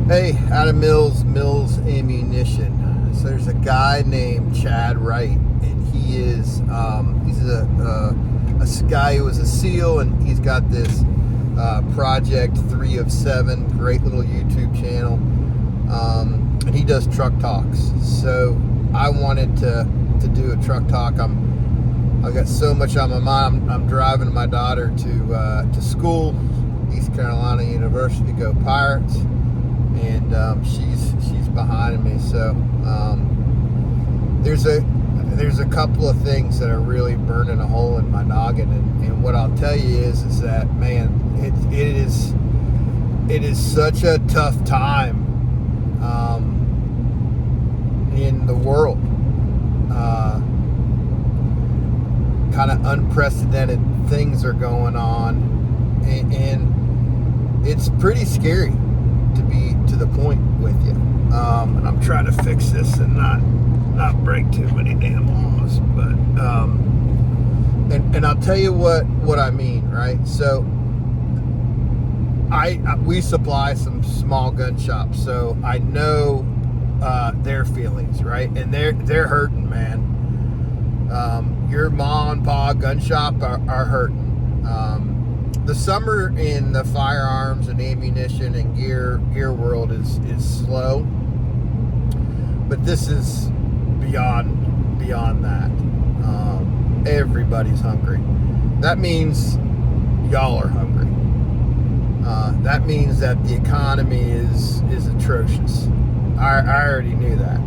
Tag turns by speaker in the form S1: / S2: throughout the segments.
S1: Hey, out of Mills Ammunition. So there's a guy named Chad Wright, and he's a guy who was a SEAL, and he's got this Project 3 of 7, great little YouTube channel, and he does truck talks. So I wanted to do a truck talk. I've got so much on my mind. I'm driving my daughter to school, East Carolina University, go Pirates. And she's behind me, so there's a couple of things that are really burning a hole in my noggin, and what I'll tell you is that, man, it is such a tough time in the world. Kind of unprecedented things are going on, and it's pretty scary to be to the point with you. And I'm trying to fix this and not break too many damn laws, but and I'll tell you what I mean, right? So we supply some small gun shops, so I know their feelings, right? And they're hurting, man. Your mom and pop gun shop are hurting. The summer in the firearms and ammunition and gear world is slow, but this is beyond that. Everybody's hungry. That means y'all are hungry. That means that the economy is atrocious. I already knew that.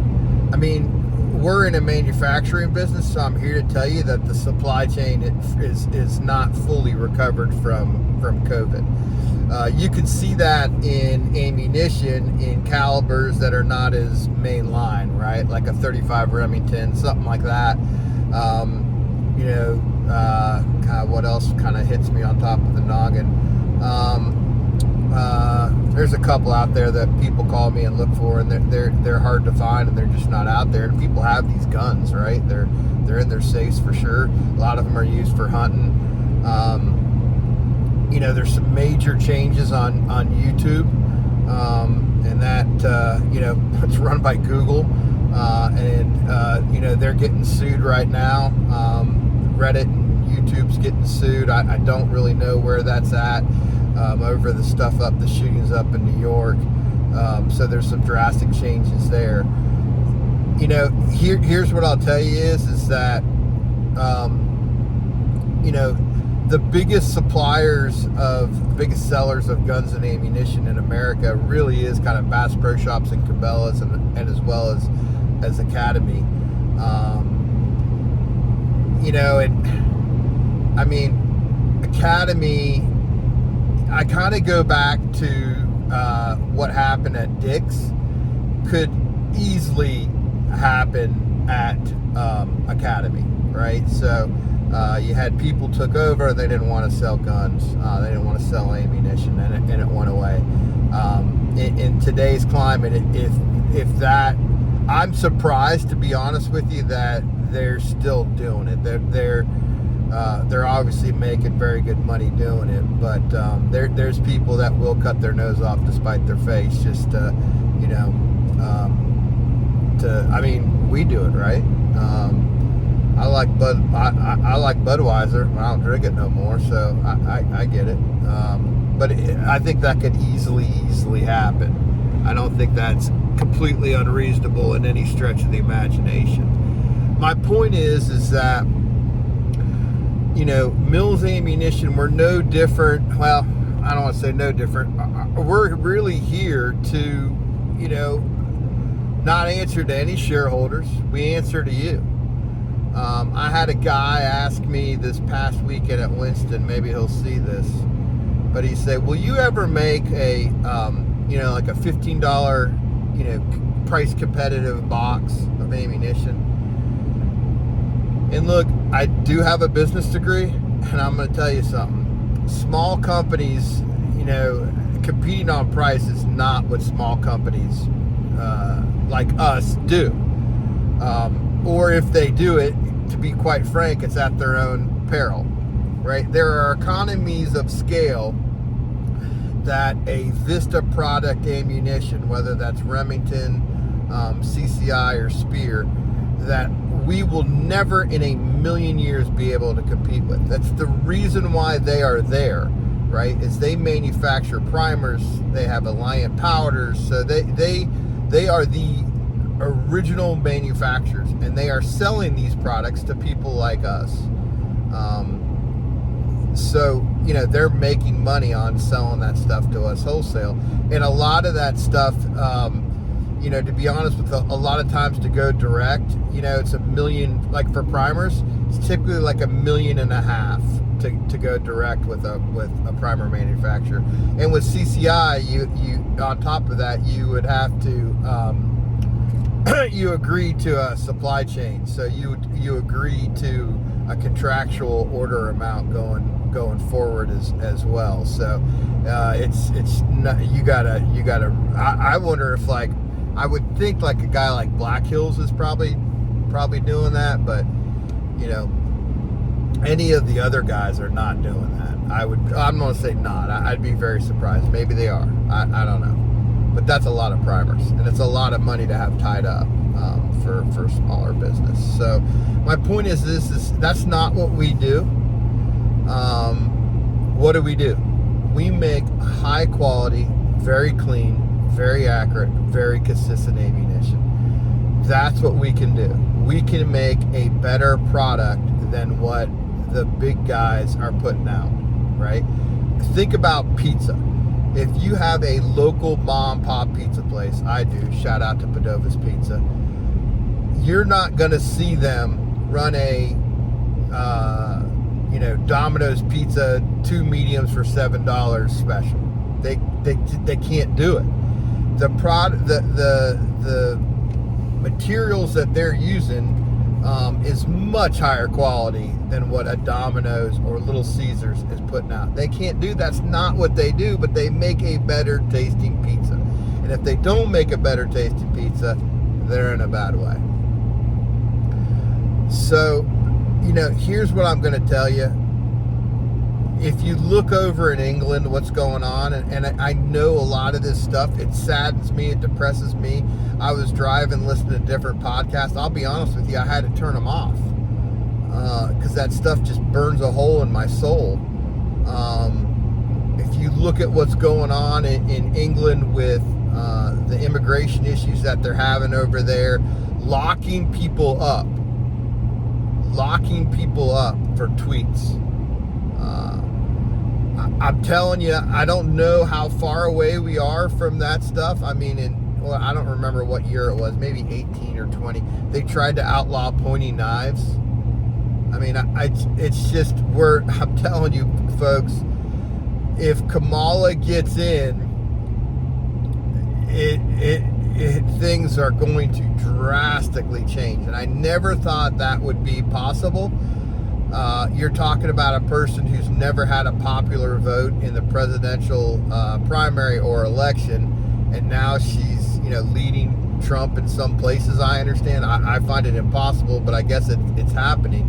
S1: I mean, we're in a manufacturing business, so I'm here to tell you that the supply chain is not fully recovered from COVID. You can see that in ammunition, in calibers that are not as mainline, right? Like a 35 Remington, something like that. What else kind of hits me on top of the noggin? There's a couple out there that people call me and look for, and they're hard to find, and they're just not out there. And people have these guns, right? They're in their safes for sure. A lot of them are used for hunting. There's some major changes on YouTube, and that it's run by Google, and they're getting sued right now. Reddit and YouTube's getting sued. I don't really know where that's at. Over the stuff the shootings up in New York. So there's some drastic changes there. Here's what I'll tell you is that, the biggest biggest sellers of guns and ammunition in America really is kind of Bass Pro Shops and Cabela's and as well as Academy. Academy, I kind of go back to what happened at Dick's could easily happen at Academy, right? So you had people took over, they didn't want to sell guns, they didn't want to sell ammunition, and it went away. In today's climate, if that, I'm surprised, to be honest with you, that they're still doing it. They're obviously making very good money doing it, but there's people that will cut their nose off despite their face, just we do it, right? I like Budweiser. I don't drink it no more, so I get it. But I think that could easily happen. I don't think that's completely unreasonable in any stretch of the imagination. My point is that, Mills Ammunition, we're no different. Well, I don't want to say no different. We're really here to, not answer to any shareholders. We answer to you. I had a guy ask me this past weekend at Winston, maybe he'll see this, but he said, will you ever make a, like a $15, price competitive box of ammunition? And look, I do have a business degree, and I'm going to tell you something. Small companies, competing on price is not what small companies like us do. Or if they do it, to be quite frank, it's at their own peril, right? There are economies of scale that a Vista product ammunition, whether that's Remington, CCI, or Spear, that we will never in a million years be able to compete with. That's the reason why they are there, right? Is they manufacture primers, they have Alliant powders, so they are the original manufacturers, and they are selling these products to people like us. So, they're making money on selling that stuff to us wholesale. And a lot of that stuff, to be honest with you, a lot of times to go direct, it's $1 million, like for primers, it's typically like $1.5 million to go direct with a primer manufacturer. And with CCI, you on top of that, you would have to, you agree to a supply chain. So you agree to a contractual order amount going forward as well. So it's not, you gotta I wonder if, like, I would think like a guy like Black Hills is probably doing that, but any of the other guys are not doing that. I'm gonna say not. I'd be very surprised. Maybe they are. I don't know. But that's a lot of primers, and it's a lot of money to have tied up for smaller business. So my point is that's not what we do. What do? We make high quality, very clean, very accurate, very consistent ammunition. That's what we can do. We can make a better product than what the big guys are putting out, right? Think about pizza. If you have a local mom pop pizza place, I do, shout out to Padova's Pizza, you're not going to see them run a Domino's pizza, 2 mediums for $7 special. They can't do it. The materials that they're using is much higher quality than what a Domino's or Little Caesars is putting out. They can't do, that's not what they do, but they make a better tasting pizza. And if they don't make a better tasting pizza, they're in a bad way. So, here's what I'm going to tell you. If you look over in England, what's going on, and I know a lot of this stuff, it saddens me, it depresses me. I was driving, listening to different podcasts. I'll be honest with you, I had to turn them off because that stuff just burns a hole in my soul. If you look at what's going on in England with the immigration issues that they're having over there, locking people up for tweets. I'm telling you, I don't know how far away we are from that stuff. I mean, I don't remember what year it was, maybe 18 or 20. They tried to outlaw pointing knives. I mean, it's just, I'm telling you, folks, if Kamala gets in, things are going to drastically change. And I never thought that would be possible. You're talking about a person who's never had a popular vote in the presidential primary or election, and now she's leading Trump in some places. I understand. I find it impossible, but I guess it's happening.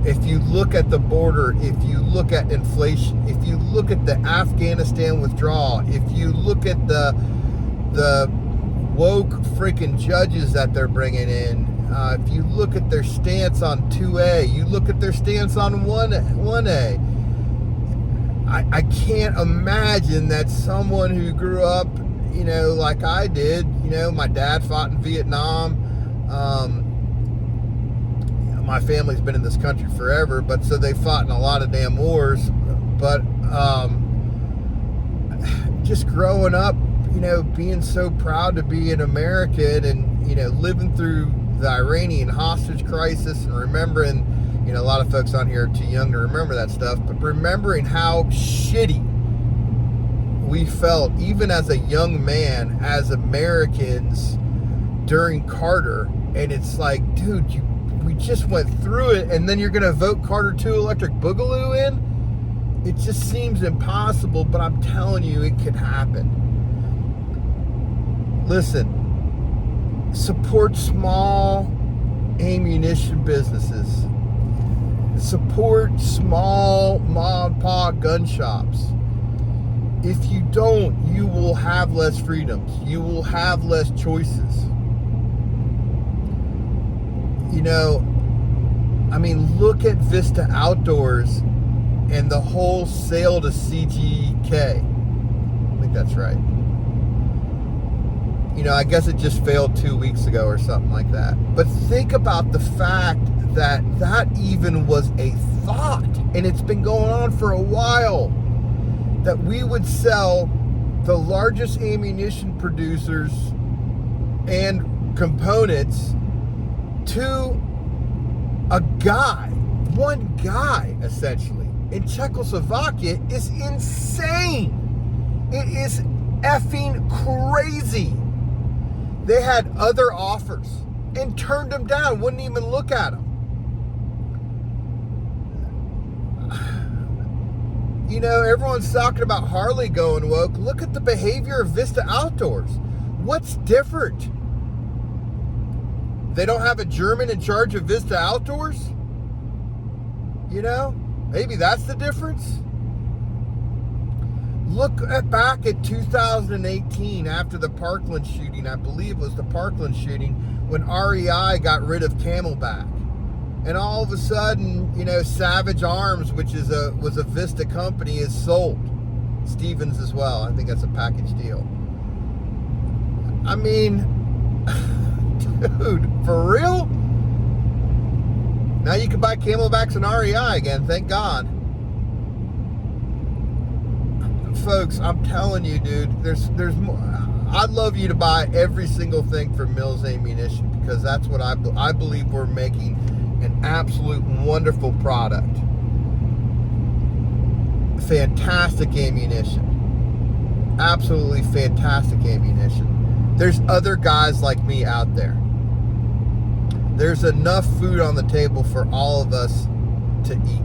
S1: If you look at the border, if you look at inflation, if you look at the Afghanistan withdrawal, if you look at the woke freaking judges that they're bringing in, if you look at their stance on 2A, you look at their stance on 1A, I can't imagine that someone who grew up, like I did, my dad fought in Vietnam, my family's been in this country forever, but so they fought in a lot of damn wars, but just growing up, being so proud to be an American and, living through the Iranian hostage crisis and remembering, a lot of folks on here are too young to remember that stuff, but remembering how shitty we felt, even as a young man, as Americans during Carter. And it's like, dude, we just went through it, and then you're going to vote Carter 2 Electric Boogaloo in? It just seems impossible, but I'm telling you, it could happen. Listen, support small ammunition businesses. Support small mom and pop gun shops. If you don't, you will have less freedoms. You will have less choices. You know, I mean, look at Vista Outdoors and the whole sale to CGK. I think that's right. You know, I guess it just failed 2 weeks ago or something like that. But think about the fact that that even was a thought, and it's been going on for a while, that we would sell the largest ammunition producers and components to a guy, one guy, essentially. In Czechoslovakia is insane. It is effing crazy. They had other offers and turned them down, wouldn't even look at them. You know, everyone's talking about Harley going woke. Look at the behavior of Vista Outdoors. What's different? They don't have a German in charge of Vista Outdoors? You know, maybe that's the difference. Look back at 2018 after the Parkland shooting. I believe it was the Parkland shooting when REI got rid of Camelback. And all of a sudden, you know, Savage Arms, which was a Vista company, is sold. Stevens as well. I think that's a package deal. I mean, dude, for real? Now you can buy Camelbacks and REI again, thank God. Folks, I'm telling you, dude, there's more. I'd love you to buy every single thing from Mills Ammunition, because that's what I believe we're making an absolute wonderful product. Fantastic ammunition. Absolutely fantastic ammunition. There's other guys like me out there. There's enough food on the table for all of us to eat.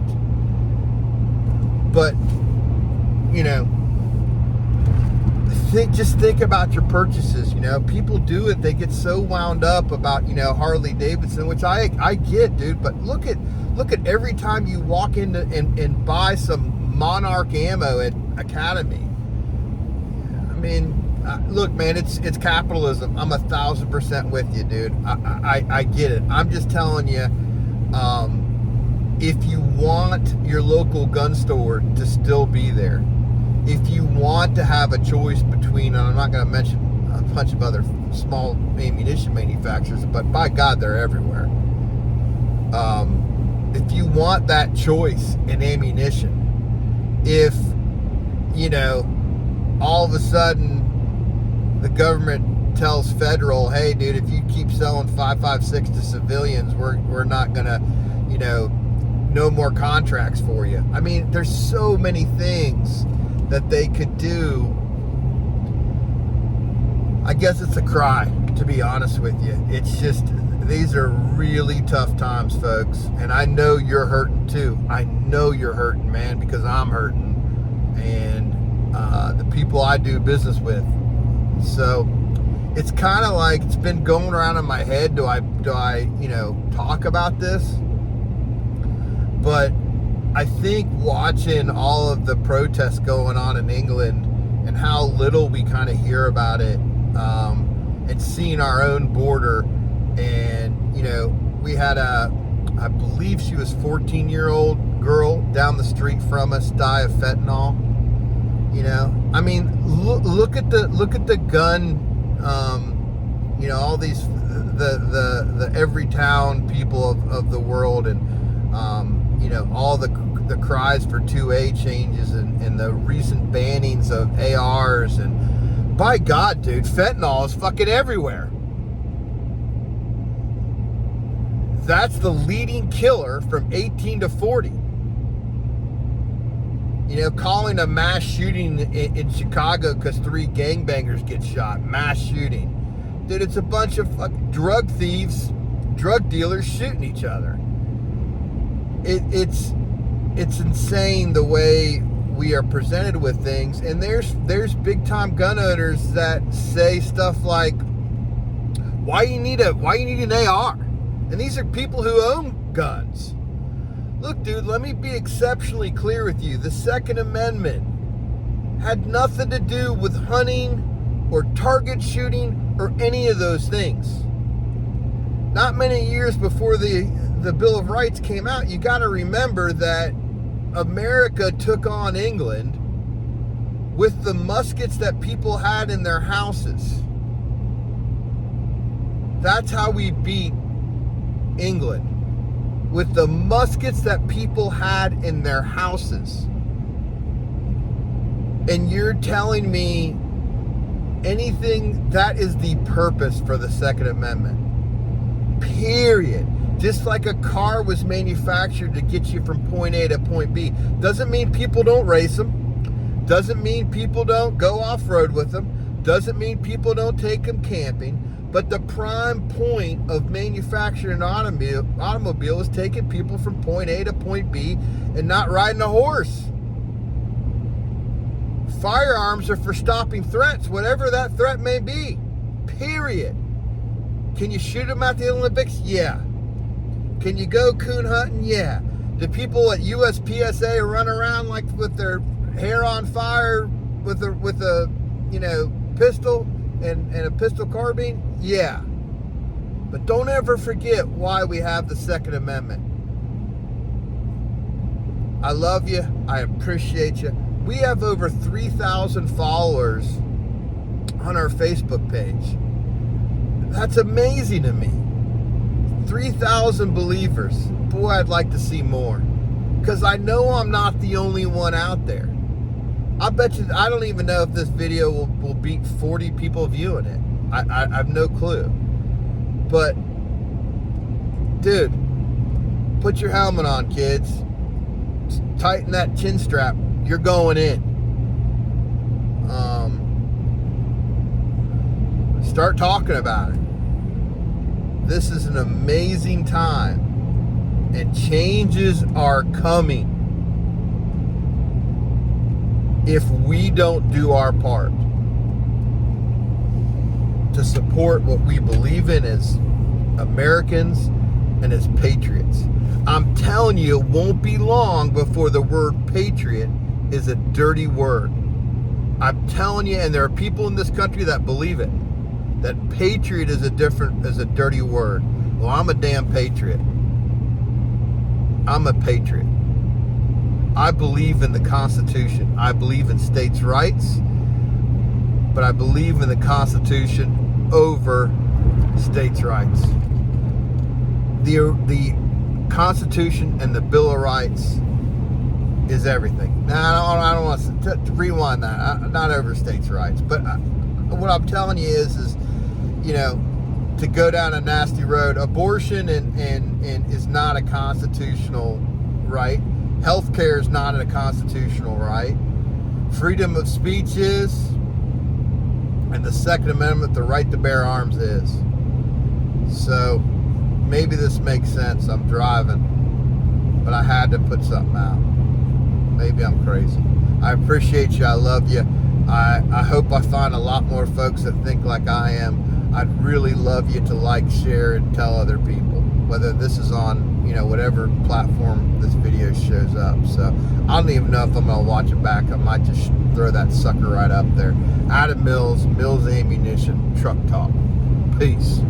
S1: But, you know, just think about your purchases. You know, people do it. They get so wound up about, you know, Harley Davidson, which I get, dude. But look at every time you walk in and buy some Monarch ammo at Academy. I mean, look, man, it's capitalism. I'm 1,000% with you, dude. I get it. I'm just telling you, if you want your local gun store to still be there, if you want to have a choice between, and I'm not going to mention a bunch of other small ammunition manufacturers, but by God, they're everywhere. If you want that choice in ammunition, if, you know, all of a sudden the government tells Federal, hey, dude, if you keep selling 5.56 to civilians, we're not going to, you know, no more contracts for you. I mean, there's so many things that they could do. I guess it's a cry, to be honest with you. It's just, these are really tough times, folks. And I know you're hurting too. I know you're hurting, man, because I'm hurting. And the people I do business with. So it's kind of like, it's been going around in my head. Do I, you know, talk about this? But I think watching all of the protests going on in England and how little we kind of hear about it, and seeing our own border, and, you know, we had I believe she was 14-year-old girl down the street from us die of fentanyl. You know, I mean, look at the gun, you know, all these the every town people of the world, and you know, all the cries for 2A changes, and the recent bannings of ARs, and by God, dude, fentanyl is fucking everywhere. That's the leading killer from 18 to 40. You know, calling a mass shooting in Chicago because 3 gangbangers get shot. Mass shooting. Dude, it's a bunch of fucking drug thieves, drug dealers shooting each other. It's insane the way we are presented with things. And there's big time gun owners that say stuff like, why you need an AR? And these are people who own guns. Look, dude, let me be exceptionally clear with you. The Second Amendment had nothing to do with hunting or target shooting or any of those things. Not many years before the Bill of Rights came out, you got to remember that America took on England with the muskets that people had in their houses. That's how we beat England, with the muskets that people had in their houses. And you're telling me anything that is the purpose for the Second Amendment. Period. Just like a car was manufactured to get you from point A to point B. Doesn't mean people don't race them. Doesn't mean people don't go off-road with them. Doesn't mean people don't take them camping. But the prime point of manufacturing an automobile is taking people from point A to point B and not riding a horse. Firearms are for stopping threats, whatever that threat may be. Period. Can you shoot them at the Olympics? Yeah. Can you go coon hunting? Yeah. Do people at USPSA run around like with their hair on fire with a pistol and a pistol carbine? Yeah. But don't ever forget why we have the Second Amendment. I love you. I appreciate you. We have over 3,000 followers on our Facebook page. That's amazing to me. 3,000 believers. Boy, I'd like to see more. Because I know I'm not the only one out there. I bet you, I don't even know if this video will beat 40 people viewing it. I have no clue. But, dude, put your helmet on, kids. Tighten that chin strap. You're going in. Start talking about it. This is an amazing time, and changes are coming if we don't do our part to support what we believe in as Americans and as patriots. I'm telling you, it won't be long before the word patriot is a dirty word. I'm telling you, and there are people in this country that believe it, that patriot is a dirty word. Well, I'm a damn patriot. I'm a patriot. I believe in the Constitution. I believe in states' rights, but I believe in the Constitution over states' rights. The Constitution and the Bill of Rights is everything. Now, I don't want to rewind that. Not over states' rights, but what I'm telling you is to go down a nasty road. Abortion and is not a constitutional right. Healthcare is not a constitutional right. Freedom of speech is, and the Second Amendment, the right to bear arms is. So maybe this makes sense. I'm driving, but I had to put something out. Maybe I'm crazy. I appreciate you. I love you. I hope I find a lot more folks that think like I am. I'd really love you to like, share, and tell other people, whether this is on, whatever platform this video shows up. So I don't even know if I'm going to watch it back. I might just throw that sucker right up there. Adam Mills Ammunition, Truck Talk. Peace.